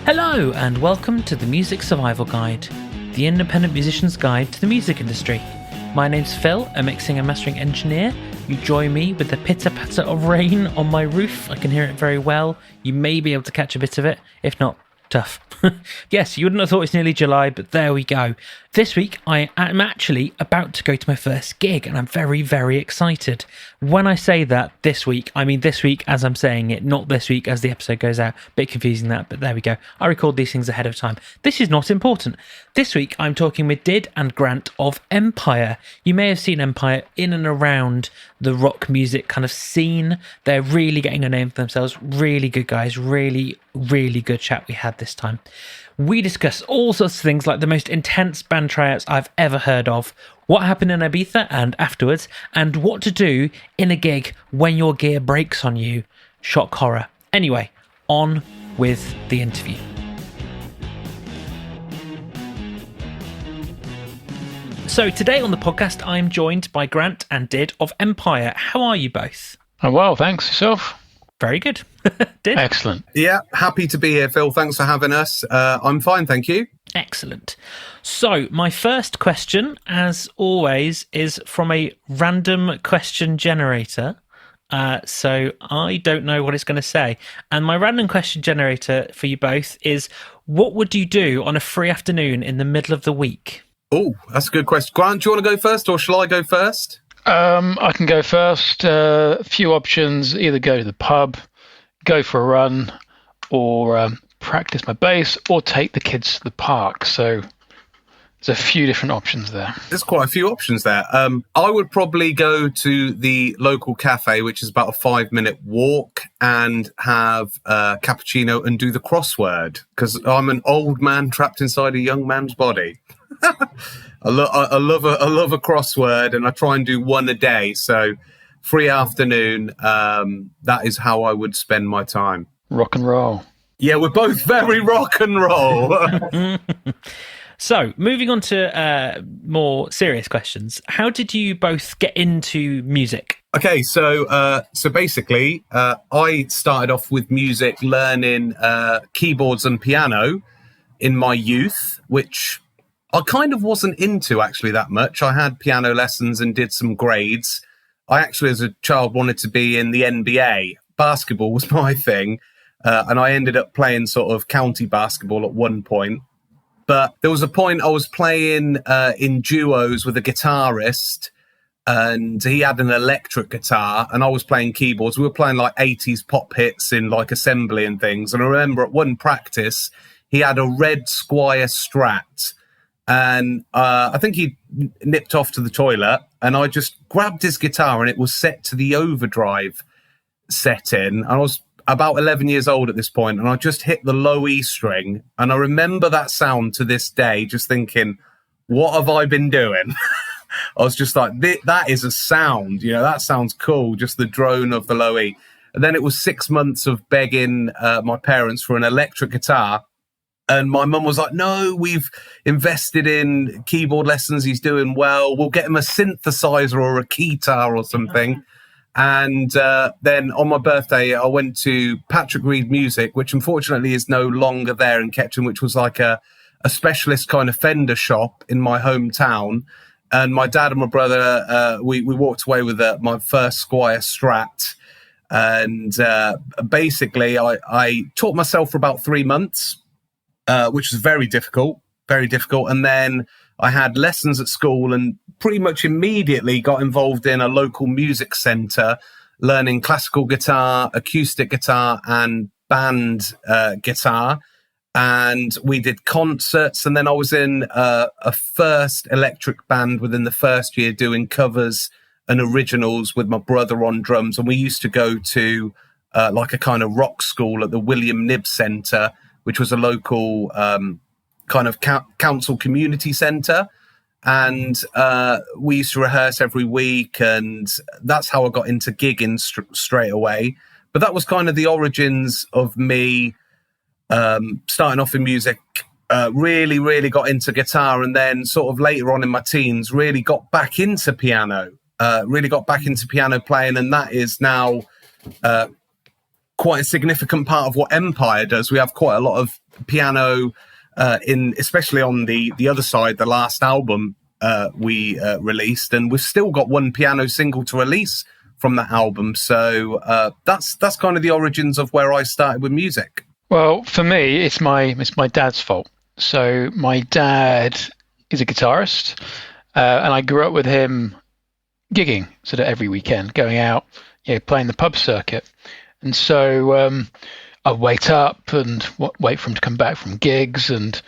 Hello and welcome to the Music Survival Guide, the independent musician's guide to the music industry. My name's Phil, a mixing and mastering engineer. You join me with the pitter-patter of rain on my roof. I can hear it very well. You may be able to catch a bit of it. If not, tough. Yes, you wouldn't have thought it's nearly July, but there we go. This week, I am actually about to go to my first gig, and I'm very, very excited. When I say that this week, I mean this week as I'm saying it, not this week as the episode goes out. Bit confusing that, but there we go. I record these things ahead of time. This is not important. This week, I'm talking with Did and Grant of Empyre. You may have seen Empyre in and around the rock music kind of scene. They're really getting a name for themselves. Really good guys. Really, really good chat we had this time. We discuss all sorts of things like the most intense band tryouts I've ever heard of, what happened in Ibiza and afterwards, and what to do in a gig when your gear breaks on you. Shock horror. Anyway, on with the interview. So today on the podcast, I'm joined by Grant and Did of Empyre. How are you both? Oh, well, thanks. Yourself? Very good. Did? Excellent. Yeah, happy to be here, Phil. Thanks for having us. I'm fine, thank you. Excellent. So my first question, as always, is from a random question generator. So I don't know what it's going to say. And my random question generator for you both is, what would you do on a free afternoon in the middle of the week? Oh, that's a good question. Grant, do you want to go first or shall I go first? I can go first. A few options: either go to the pub, go for a run, or practice my bass, or take the kids to the park. So there's a few different options there. There's quite a few options there. I would probably go to the local cafe, which is about a 5-minute walk, and have a cappuccino and do the crossword, because I'm an old man trapped inside a young man's body. I love a crossword, and I try and do one a day. So free afternoon, that is how I would spend my time. Rock and roll. Yeah, we're both very rock and roll. So moving on to more serious questions. How did you both get into music? Okay, so basically, I started off with music, learning keyboards and piano in my youth, which I kind of wasn't into actually that much. I had piano lessons and did some grades. I actually, as a child, wanted to be in the NBA. Basketball was my thing. And I ended up playing sort of county basketball at one point. But there was a point I was playing in duos with a guitarist, and he had an electric guitar and I was playing keyboards. We were playing like 80s pop hits in like assembly and things. And I remember at one practice, he had a red Squire Strat. And I think he nipped off to the toilet, and I just grabbed his guitar, and it was set to the overdrive setting. I was about 11 years old at this point, and I just hit the low E string. And I remember that sound to this day, just thinking, what have I been doing? I was just like, that is a sound, that sounds cool, just the drone of the low E. And then it was 6 months of begging my parents for an electric guitar. And my mum was like, no, we've invested in keyboard lessons. He's doing well. We'll get him a synthesizer or a keytar or something. And then on my birthday, I went to Patrick Reed Music, which unfortunately is no longer there in Ketchum, which was like a specialist kind of Fender shop in my hometown. And my dad and my brother, we walked away with my first Squire Strat. And basically, I taught myself for about 3 months. Which was very difficult. And then I had lessons at school and pretty much immediately got involved in a local music centre, learning classical guitar, acoustic guitar, and band guitar. And we did concerts. And then I was in a first electric band within the first year doing covers and originals with my brother on drums. And we used to go to like a kind of rock school at the William Knibb Centre, which was a local kind of council community centre. And we used to rehearse every week, and that's how I got into gigging straight away. But that was kind of the origins of me starting off in music. Really got into guitar, and then sort of later on in my teens, really got back into piano playing, and that is now quite a significant part of what Empyre does. We have quite a lot of piano especially on the other side, the last album we released, and we've still got one piano single to release from that album. So that's kind of the origins of where I started with music. Well, for me, it's my dad's fault. So my dad is a guitarist, and I grew up with him gigging sort of every weekend, going out, playing the pub circuit. And so I'd wait up and wait for him to come back from gigs. And,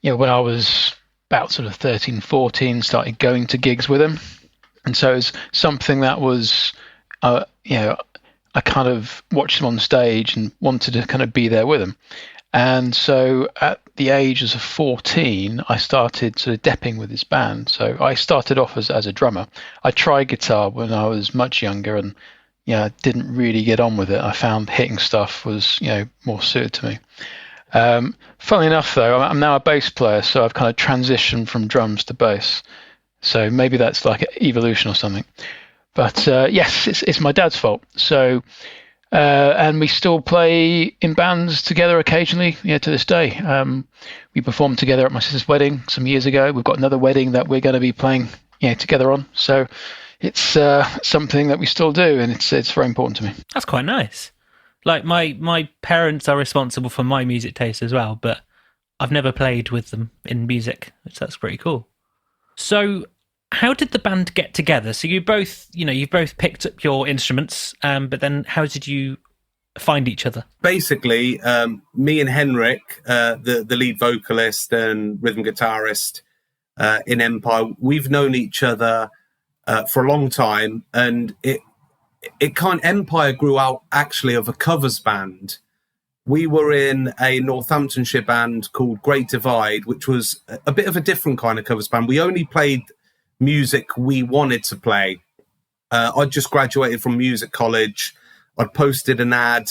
when I was about sort of 13, 14, started going to gigs with him. And so it's something that was, I kind of watched him on stage and wanted to kind of be there with him. And so at the age of 14, I started sort of depping with his band. So I started off as a drummer. I tried guitar when I was much younger and didn't really get on with it. I found hitting stuff was, more suited to me. Funnily enough, though, I'm now a bass player, so I've kind of transitioned from drums to bass. So maybe that's like an evolution or something. But yes, it's my dad's fault. So, and we still play in bands together occasionally, to this day. We performed together at my sister's wedding some years ago. We've got another wedding that we're going to be playing, together on. So it's something that we still do, and it's very important to me. That's quite nice. Like my parents are responsible for my music taste as well, but I've never played with them in music, which that's pretty cool. So how did the band get together? So you both, you've both picked up your instruments, but then how did you find each other? Basically, me and Henrik, the lead vocalist and rhythm guitarist in Empyre, we've known each other for a long time, and Empyre grew out actually of a covers band. We were in a Northamptonshire band called Great Divide, which was a bit of a different kind of covers band. We only played music we wanted to play. I'd just graduated from music college. I'd posted an ad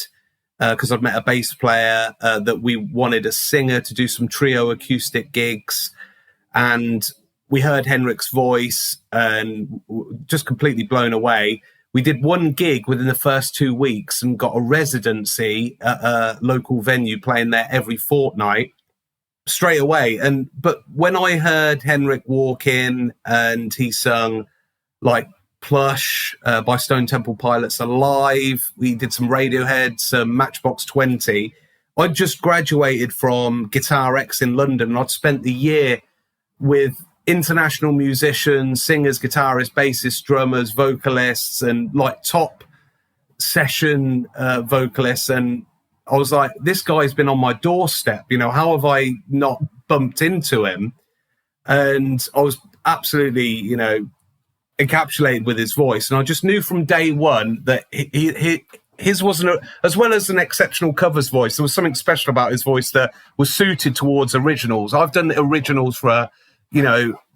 because I'd met a bass player that we wanted a singer to do some trio acoustic gigs, and we heard Henrik's voice and just completely blown away. We did one gig within the first 2 weeks and got a residency at a local venue, playing there every fortnight straight away. But when I heard Henrik walk in and he sung like Plush by Stone Temple Pilots Alive, we did some Radiohead, some Matchbox 20. I'd just graduated from Guitar X in London, and I'd spent the year with international musicians, singers, guitarists, bassists, drummers, vocalists, and like top session vocalists. And I was like, this guy's been on my doorstep. How have I not bumped into him? And I was absolutely, encapsulated with his voice. And I just knew from day one that his wasn't, as well as an exceptional covers voice, there was something special about his voice that was suited towards originals. I've done originals for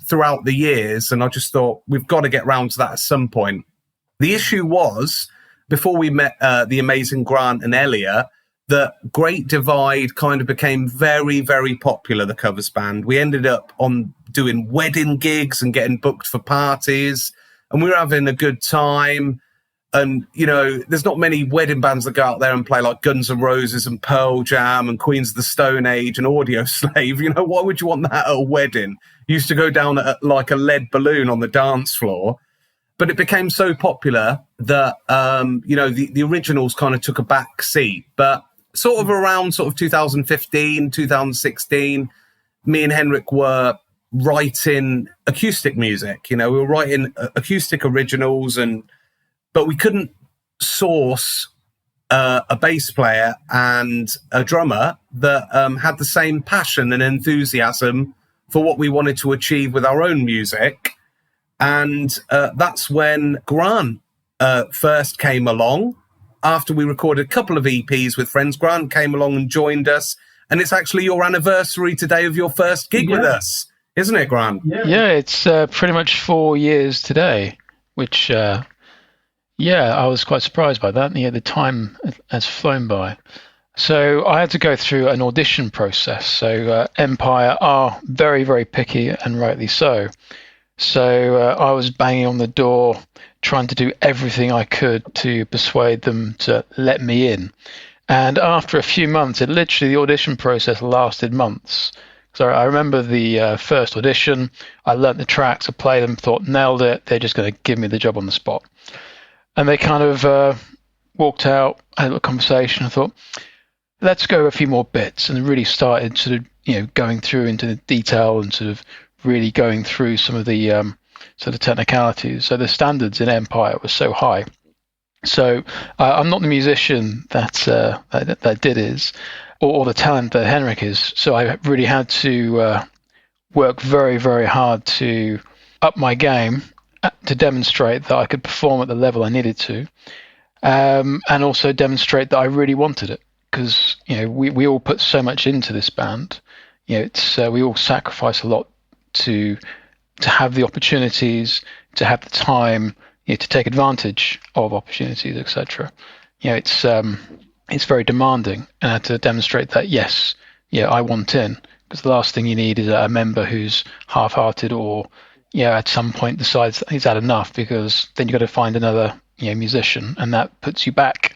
throughout the years, and I just thought we've got to get round to that at some point. The issue was, before we met the amazing Grant and Elia, that Great Divide kind of became very, very popular, the covers band. We ended up on doing wedding gigs and getting booked for parties, and we were having a good time. And, there's not many wedding bands that go out there and play like Guns N' Roses and Pearl Jam and Queens of the Stone Age and Audio Slave. Why would you want that at a wedding? You used to go down at like a lead balloon on the dance floor. But it became so popular that, the originals kind of took a back seat. But sort of around 2015, 2016, me and Henrik were writing acoustic music. We were writing acoustic originals, but we couldn't source a bass player and a drummer that had the same passion and enthusiasm for what we wanted to achieve with our own music. And that's when Grant first came along. After we recorded a couple of EPs with friends, Grant came along and joined us. And it's actually your anniversary today of your first gig with us, isn't it, Grant? Yeah, it's pretty much 4 years today, which... I was quite surprised by that. The time has flown by. So I had to go through an audition process. So Empyre are very, very picky, and rightly so. So I was banging on the door, trying to do everything I could to persuade them to let me in. And after a few months, the audition process lasted months. So I remember the first audition, I learnt the tracks, I played them, thought, nailed it, they're just going to give me the job on the spot. And they kind of walked out, had a little conversation, I thought, let's go a few more bits, and really started sort of, going through into the detail and sort of really going through some of the sort of technicalities. So the standards in Empyre were so high. So I'm not the musician that Did is, or the talent that Henrik is. So I really had to work very, very hard to up my game to demonstrate that I could perform at the level I needed to, and also demonstrate that I really wanted it. Because we all put so much into this band. It's we all sacrifice a lot to have the opportunities, to have the time, to take advantage of opportunities, etc. It's very demanding, and I had to demonstrate that yes, I want in. Because the last thing you need is a member who's half-hearted or at some point decides that he's had enough, because then you've got to find another musician, and that puts you back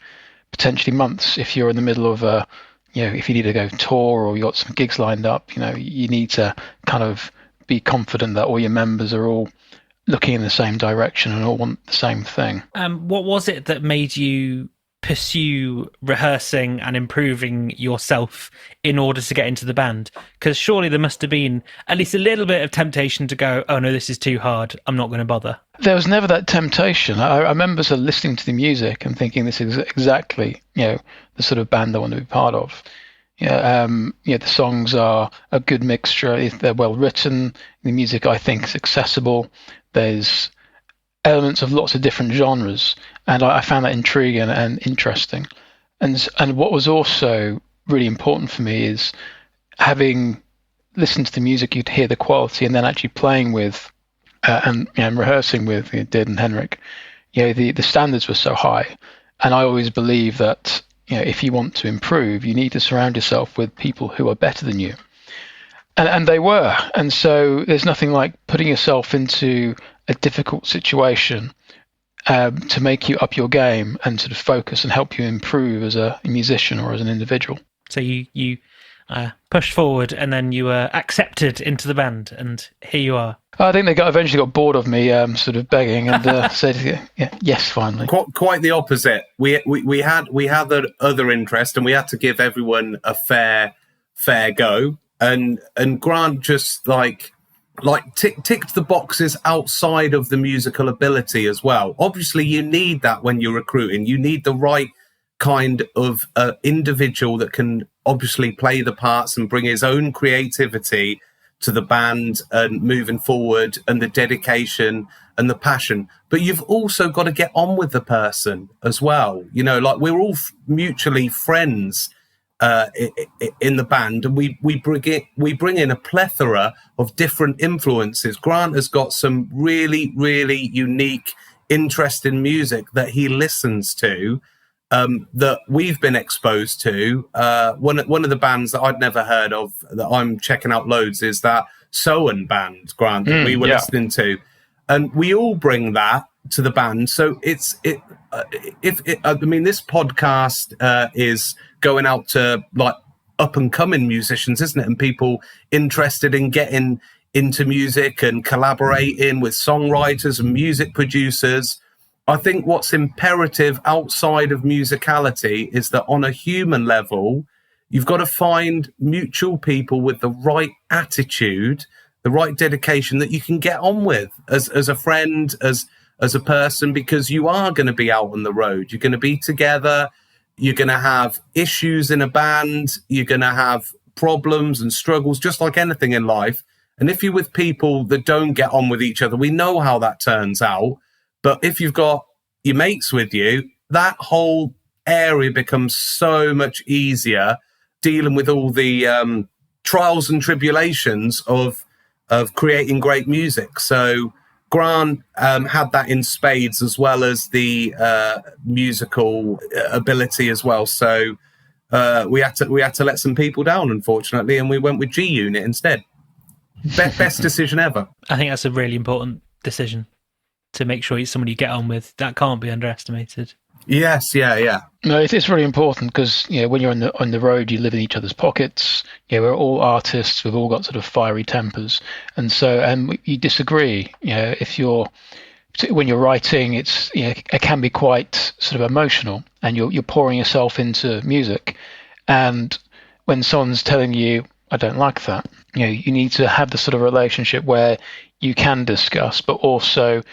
potentially months if you're in the middle of if you need to go tour or you got some gigs lined up. You need to kind of be confident that all your members are all looking in the same direction and all want the same thing. What was it that made you pursue rehearsing and improving yourself in order to get into the band? Because surely there must have been at least a little bit of temptation to go, oh no, this is too hard, I'm not going to bother. There was never that temptation. I remember sort of listening to the music and thinking this is exactly the sort of band I want to be part of. The songs are a good mixture. They're well written. The music, I think, is accessible. There's elements of lots of different genres, and I found that intriguing and interesting. And what was also really important for me is having listened to the music, you'd hear the quality, and then actually playing with and rehearsing with Did and Henrik. The standards were so high, and I always believe that if you want to improve, you need to surround yourself with people who are better than you. And they were. And so there's nothing like putting yourself into a difficult situation to make you up your game and sort of focus and help you improve as a musician or as an individual. So you pushed forward, and then you were accepted into the band, and here you are. I think they eventually got bored of me sort of begging and said, yes, finally. Quite the opposite. We had the other interest, and we had to give everyone a fair go. And Grant just ticked the boxes outside of the musical ability as well. Obviously, you need that when you're recruiting. You need the right kind of individual that can obviously play the parts and bring his own creativity to the band and moving forward, and the dedication and the passion. But you've also got to get on with the person as well. We're all mutually friends in the band, and we bring in a plethora of different influences. Grant has got some really, really unique, interesting music that he listens to, that we've been exposed to. One of the bands that I'd never heard of that I'm checking out loads is that Sohan band, Grant, that we were listening to, and we all bring that to the band. So this podcast is going out to up and coming musicians, isn't it? And people interested in getting into music and collaborating with songwriters and music producers. I think what's imperative outside of musicality is that on a human level, you've got to find mutual people with the right attitude, the right dedication that you can get on with as a friend, as a person, because you are going to be out on the road. You're going to be together. You're going to have issues in a band. You're going to have problems and struggles, just like anything in life. And if you're with people that don't get on with each other, we know how that turns out. But if you've got your mates with you, that whole area becomes so much easier dealing with all the trials and tribulations of creating great music. So Grant had that in spades, as well as the musical ability as well. So we had to let some people down, unfortunately, and we went with G Unit instead. Best decision ever. I think that's a really important decision to make sure he's someone you get on with. That can't be underestimated. Yes, yeah. No, it's really important because when you're on the road, you live in each other's pockets. We're all artists. We've all got sort of fiery tempers, and you disagree. When you're writing, it can be quite sort of emotional, and you're pouring yourself into music. And when someone's telling you, "I don't like that," you need to have the sort of relationship where you can discuss, but also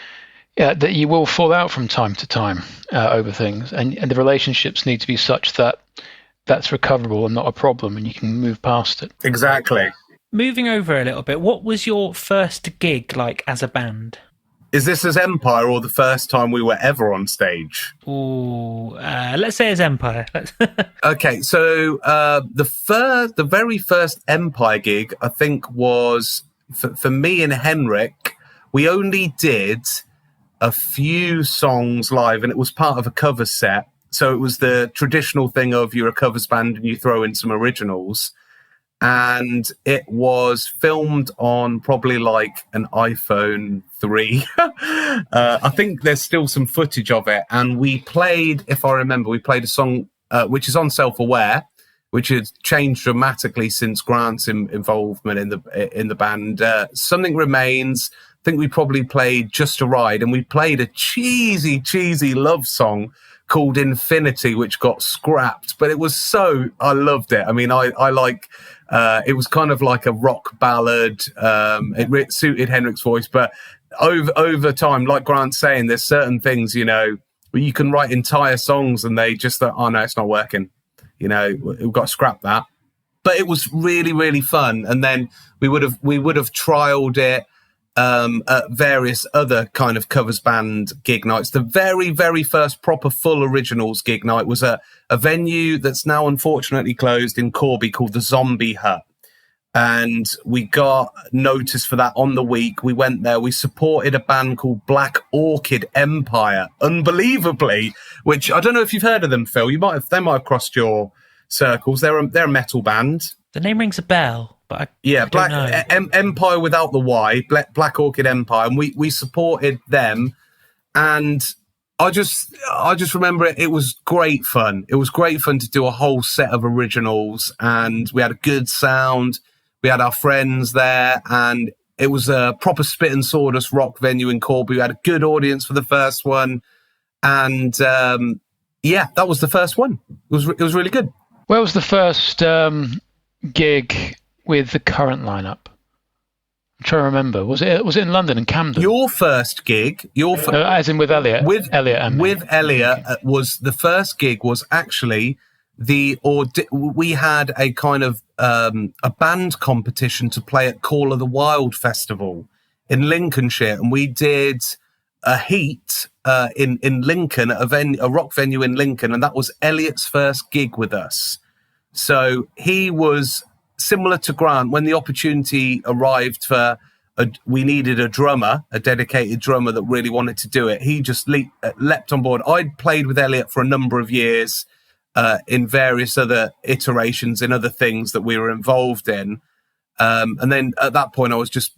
that you will fall out from time to time over things, and the relationships need to be such that that's recoverable and not a problem, and you can move past it. Exactly. Moving over a little bit, what was your first gig like as a band? Is this as Empyre or the first time we were ever on stage? Ooh, let's say as Empyre. Okay, so the very first Empyre gig, I think, was for me and Henrik. We only did a few songs live, and it was part of a cover set. So it was the traditional thing of you're a covers band and you throw in some originals. And it was filmed on probably like an iPhone 3. I think there's still some footage of it. And we played, if I remember, we played a song which is on Self-Aware, which has changed dramatically since Grant's involvement in the band. Something Remains. I think we probably played Just a Ride, and we played a cheesy love song called Infinity, which got scrapped, but it was I loved it. I mean, I like, it was kind of like a rock ballad. It suited Henrik's voice, but over time, like Grant's saying, there's certain things, where you can write entire songs and they just thought, oh no, it's not working. We've got to scrap that. But it was really, really fun. And then we would have trialed it at various other kind of covers band gig nights. The very, very first proper full originals gig night was a venue that's now unfortunately closed in Corby called the Zombie Hut. And we got notice for that on the week. We went there. We supported a band called Black Orchid Empire, unbelievably, which I don't know if you've heard of them, Phil. They might have crossed your circles. They're a metal band. The name rings a bell. But Black Empire without the Y, Black Orchid Empire, and we supported them, and I just remember it was great fun. It was great fun to do a whole set of originals, and we had a good sound. We had our friends there, and it was a proper spit and sawdust rock venue in Corby. We had a good audience for the first one, and that was the first one. It was really good. Where was the first gig with the current lineup? I'm trying to remember. Was it in London and Camden? Your first gig, as in with Elliot. With Elliot, was the first gig. Was actually we had a kind of a band competition to play at Call of the Wild Festival in Lincolnshire, and we did a heat in Lincoln at a rock venue in Lincoln, and that was Elliot's first gig with us. So he was similar to Grant. When the opportunity arrived we needed a drummer, a dedicated drummer that really wanted to do it. He just leapt on board. I'd played with Elliot for a number of years in various other iterations in other things that we were involved in. And then at that point, I was just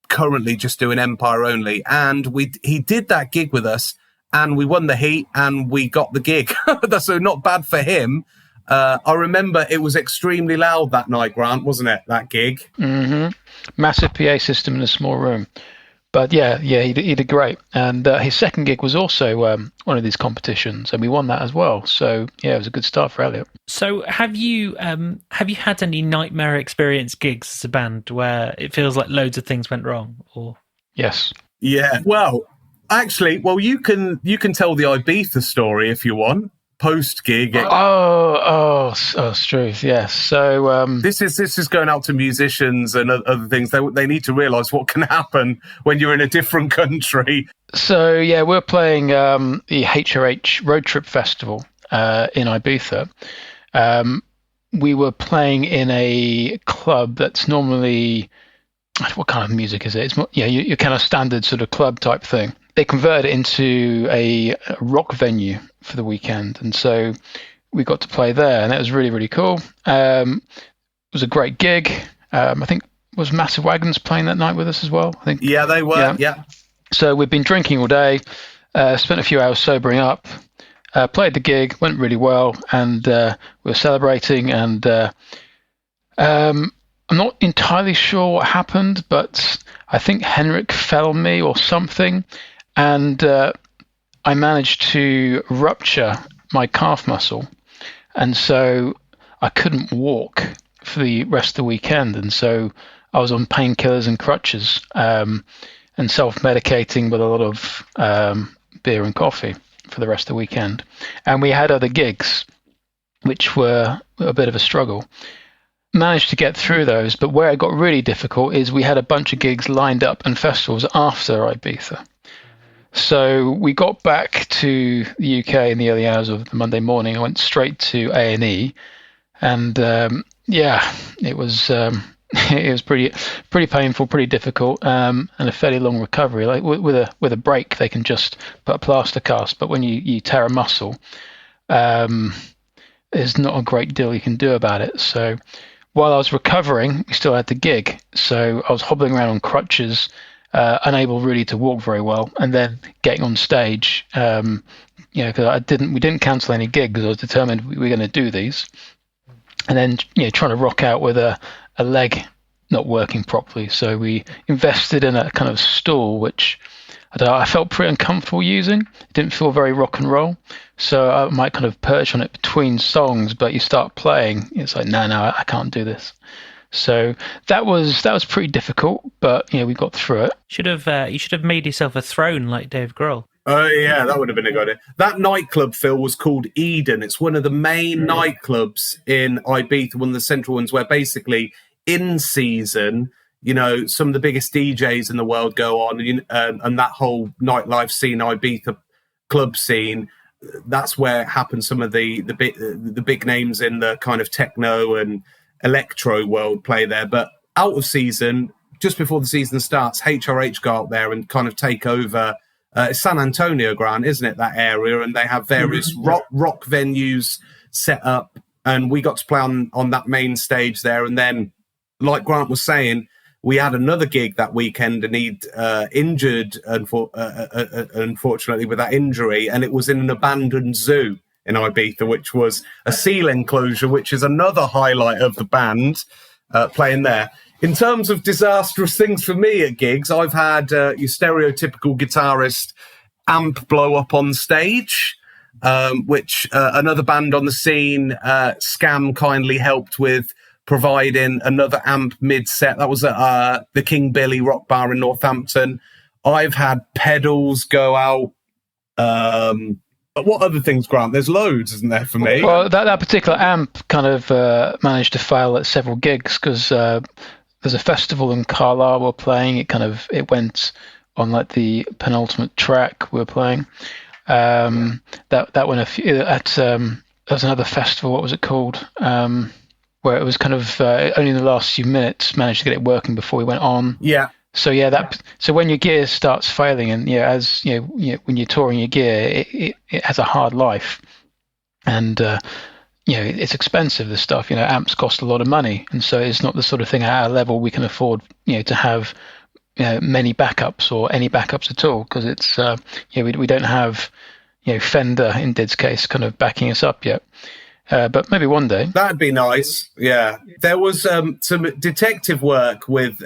currently just doing Empyre only. And he did that gig with us, and we won the heat and we got the gig. So not bad for him. I remember it was extremely loud that night, Grant, wasn't it, that gig? Mm-hmm. Massive PA system in a small room. But yeah, he did great. And his second gig was also one of these competitions, and we won that as well. So yeah, it was a good start for Elliot. So have you had any nightmare experience gigs as a band where it feels like loads of things went wrong? Or yes. Yeah. Well, actually, you can tell the Ibiza story if you want. Post gig. Struth, yes. So this is going out to musicians and other things. They need to realise what can happen when you're in a different country. So yeah, we're playing the HRH Road Trip Festival in Ibiza. We were playing in a club that's normally, what kind of music is it? It's more, your kind of standard sort of club type thing. They converted it into a rock venue for the weekend, and so we got to play there, and that was really, really cool. It was a great gig. I think was Massive Wagons playing that night with us as well? I think. Yeah, they were. Yeah. So we'd been drinking all day, spent a few hours sobering up, played the gig, went really well, and we were celebrating. And I'm not entirely sure what happened, but I think Henrik fell on me or something, and I managed to rupture my calf muscle, and so I couldn't walk for the rest of the weekend, and so I was on painkillers and crutches, and self-medicating with a lot of beer and coffee for the rest of the weekend. And we had other gigs, which were a bit of a struggle. Managed to get through those, but where it got really difficult is we had a bunch of gigs lined up and festivals after Ibiza. So we got back to the UK in the early hours of the Monday morning. I went straight to A&E, and it was it was pretty painful, pretty difficult, and a fairly long recovery. Like with a break, they can just put a plaster cast, but when you tear a muscle, there's not a great deal you can do about it. So while I was recovering, we still had the gig. So I was hobbling around on crutches, unable really to walk very well, and then getting on stage, because we didn't cancel any gigs. I was determined we were going to do these, and then trying to rock out with a leg not working properly. So we invested in a kind of stool, which I felt pretty uncomfortable using. It didn't feel very rock and roll. So I might kind of perch on it between songs, but you start playing, it's like, no, I can't do this. So that was pretty difficult, but we got through it. You should have made yourself a throne like Dave Grohl. Oh yeah, that would have been a good idea. That nightclub, Phil, was called Eden. It's one of the main nightclubs in Ibiza, one of the central ones, where basically in season, some of the biggest DJs in the world go on, and that whole nightlife scene, Ibiza club scene, that's where it happens. Some of the big names in the kind of techno and electro world play there. But out of season, just before the season starts, HRH go out there and kind of take over. It's San Antonio, Grant, isn't it, that area? And they have various rock venues set up, and we got to play on that main stage there. And then, like Grant was saying, we had another gig that weekend, and he'd injured, unfortunately, with that injury, and it was in an abandoned zoo in Ibiza, which was a seal enclosure, which is another highlight of the band playing there. In terms of disastrous things for me at gigs, I've had your stereotypical guitarist amp blow up on stage, which another band on the scene, Scam, kindly helped with providing another amp mid-set. That was at the King Billy Rock Bar in Northampton. I've had pedals go out. But what other things, Grant? There's loads, isn't there, for me? Well, that particular amp kind of managed to fail at several gigs because there's a festival in Carlisle we're playing. It went on like the penultimate track we're playing. That went there's another festival. What was it called? Where it was kind of only in the last few minutes managed to get it working before we went on. Yeah. So so when your gear starts failing, and when you're touring your gear, it has a hard life, and it's expensive. This stuff, amps cost a lot of money, and so it's not the sort of thing at our level we can afford, to have many backups or any backups at all, because it's we don't have Fender in Did's case kind of backing us up yet. But maybe one day. That'd be nice. Yeah. There was some detective work with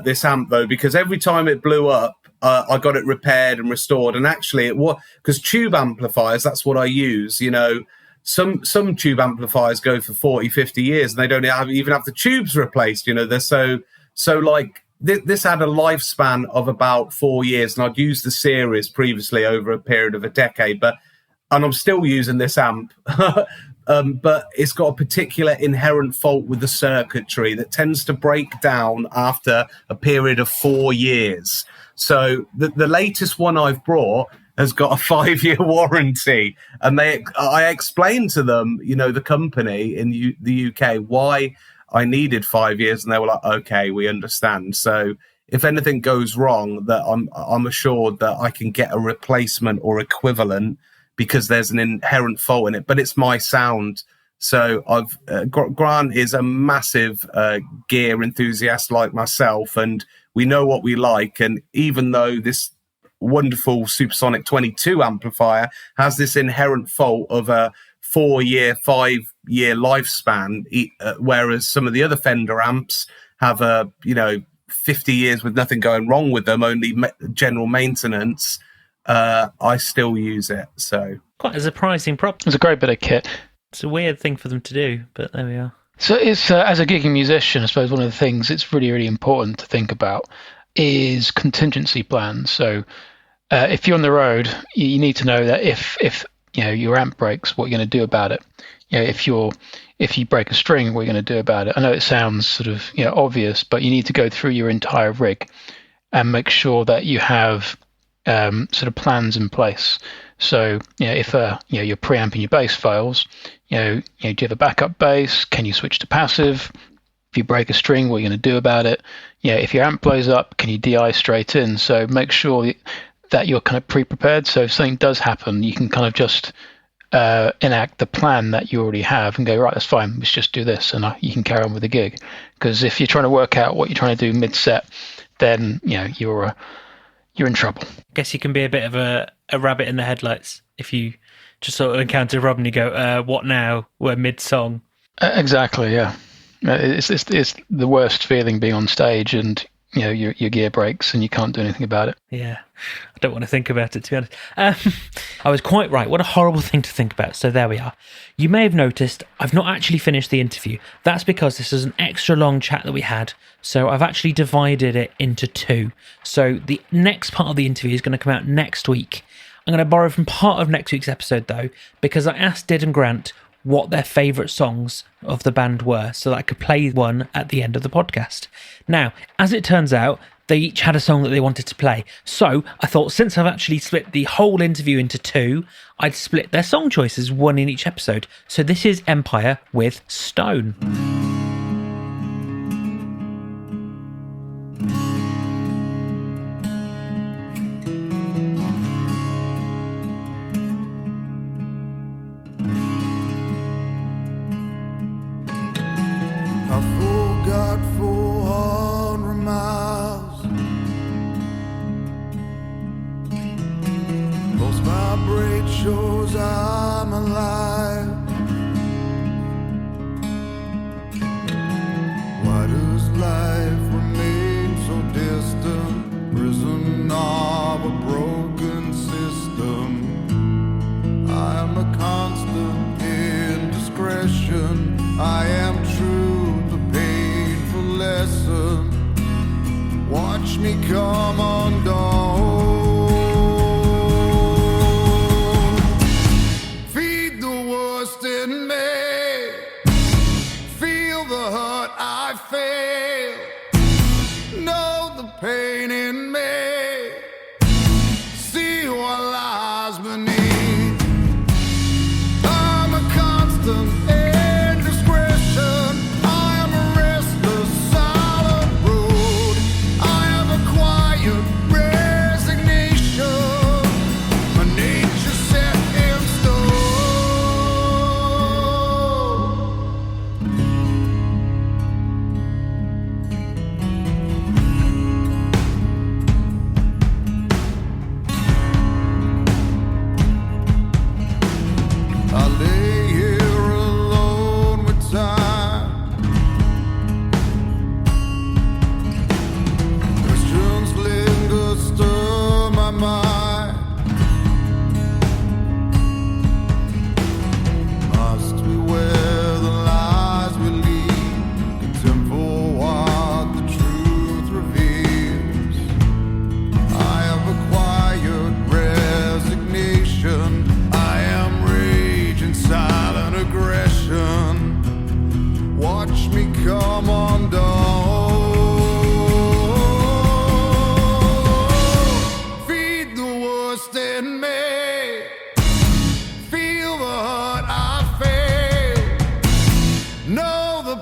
this amp, though, because every time it blew up, I got it repaired and restored. And actually, it was because tube amplifiers, that's what I use. Some tube amplifiers go for 40, 50 years and they don't even have the tubes replaced. They're so like this had a lifespan of about 4 years. And I'd used the series previously over a period of a decade, and I'm still using this amp, but it's got a particular inherent fault with the circuitry that tends to break down after a period of 4 years. So the latest one I've brought has got a 5-year warranty. And I explained to them, the company in the UK, why I needed 5 years. And they were like, okay, we understand. So if anything goes wrong, that I'm assured that I can get a replacement or equivalent, because there's an inherent fault in it, but it's my sound. So Grant is a massive gear enthusiast like myself, and we know what we like. And even though this wonderful Supersonic 22 amplifier has this inherent fault of a 4-year, 5-year lifespan, whereas some of the other Fender amps have 50 years with nothing going wrong with them, only general maintenance, I still use it. So quite a surprising prop. It's a great bit of kit. It's a weird thing for them to do, but there we are. So it's as a gigging musician, I suppose one of the things it's really, really important to think about is contingency plans. So if you're on the road, you need to know that if your amp breaks, what you're going to do about it. If you break a string, what you're going to do about it. I know it sounds sort of obvious, but you need to go through your entire rig and make sure that you have sort of plans in place. So if your preamp and your bass fails, do you have a backup bass? Can you switch to passive? If you break a string, what are you going to do about it? If your amp blows up, can you DI straight in? So make sure that you're kind of pre-prepared. So if something does happen, you can kind of just enact the plan that you already have and go, right, that's fine, let's just do this, and you can carry on with the gig. Because if you're trying to work out what you're trying to do mid-set, then you're in trouble. I guess you can be a bit of a rabbit in the headlights if you just sort of encounter Rob and you go, what now? We're mid-song. Exactly, yeah. It's the worst feeling being on stage and your gear breaks and you can't do anything about it. Yeah, I don't want to think about it, to be honest. I was quite right. What a horrible thing to think about. So there we are. You may have noticed I've not actually finished the interview. That's because this is an extra long chat that we had. So I've actually divided it into 2. So the next part of the interview is going to come out next week. I'm going to borrow from part of next week's episode, though, because I asked Did and Grant what their favourite songs of the band were so that I could play one at the end of the podcast. Now, as it turns out, they each had a song that they wanted to play. So I thought, since I've actually split the whole interview into 2, I'd split their song choices, one in each episode. So this is Empyre with Stone. I forgot 400 miles. Pulse vibrate shows I'm alive. Why does life remain so distant? Prison of a broken system. I am a constant indiscretion. I am true. Lesson. Watch me come undone. Feed the worst in me. Feel the hurt I feel. Know the pain in me. See what lies beneath. I'm a constant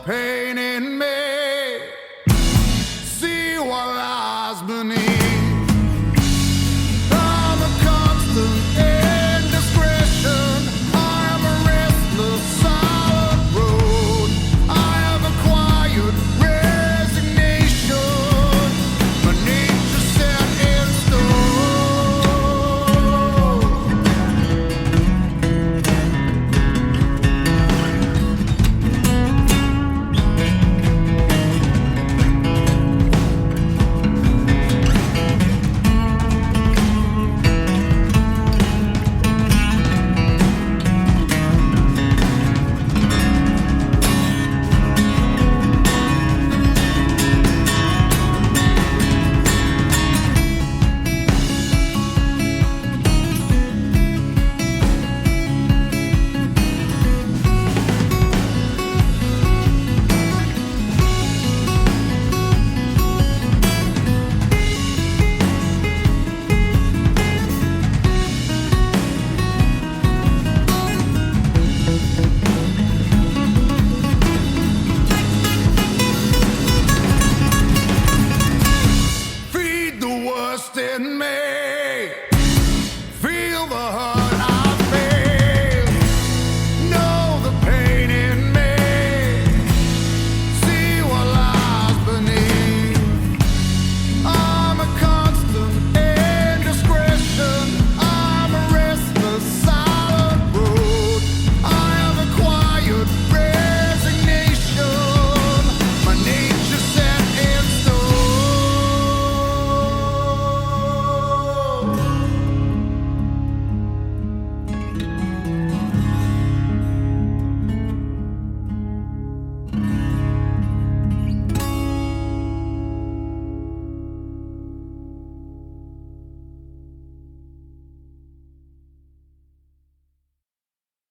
pain.